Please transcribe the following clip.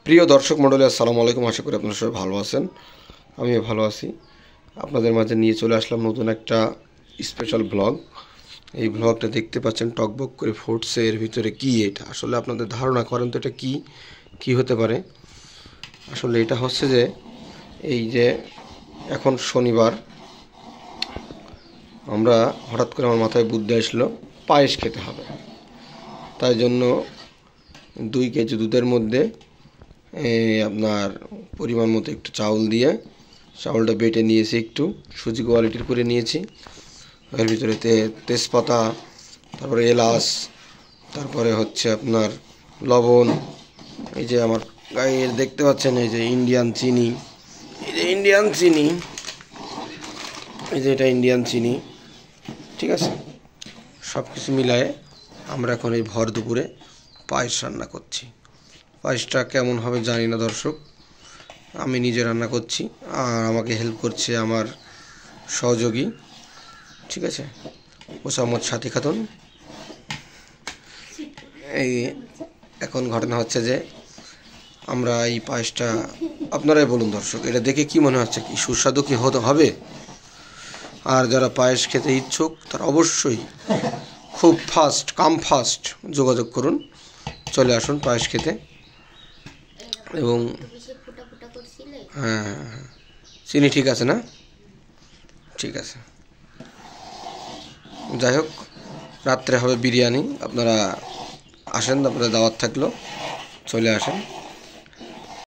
প্রিয় দর্শক মণ্ডলী, আসসালামু আলাইকুম। আশা করি আপনারা সবাই ভালো আছেন। আমিও ভালো আছি। আপনাদের মাঝে নিয়ে চলে আসলাম নতুন একটা স্পেশাল ব্লগ। এই ব্লগটা দেখতে পাচ্ছেন টকবক করে ফুটছে। এর ভিতরে কি এটা আসলে আপনাদের ধারণা করেন তো এটা কি হতে পারে? আসলে এটা হচ্ছে যে এই যে এখন শনিবার, আমরা হঠাৎ করে আমার মাথায় বুদ্ধি আসলো পায়েস খেতে হবে। তাই জন্য 2 কেজি দুধের মধ্যে আপনার পরিমাণ মতো একটু চাউল দিয়ে চাউলটা বেটে নিয়েছি, একটু সুজি কোয়ালিটির করে নিয়েছি। এর ভিতরে তেজপাতা, তারপরে এলাচ, তারপরে হচ্ছে আপনার লবণ, এই যে আমার গায়ে দেখতে পাচ্ছেন এই যে ইন্ডিয়ান চিনি, এই যে এটা ইন্ডিয়ান চিনি, ঠিক আছে। সব কিছু মিলায়ে আমরা এখন এই ভর দুপুরে পায়েস রান্না করছি। পায়েসটা কেমন হবে জানি না দর্শক, আমি নিজে রান্না করছি আর আমাকে হেল্প করছে আমার সহযোগী, ঠিক আছে, মোসাম্মদ সাথী খাতুন। এই এখন ঘটনা হচ্ছে যে আমরা এই পায়েসটা, আপনারাই বলুন দর্শক, এটা দেখে কি মনে হচ্ছে, কি সুস্বাদু কি হবে? আর যারা পায়েস খেতে ইচ্ছুক তারা অবশ্যই খুব ফাস্ট যোগাযোগ করুন, চলে আসুন পায়েস খেতে। এবং হ্যাঁ, চিনি ঠিক আছে না? ঠিক আছে। যাই হোক, রাত্রে হবে বিরিয়ানি। আপনারা আসেন, আপনাদের দাওয়াত থাকলো, চলে আসেন।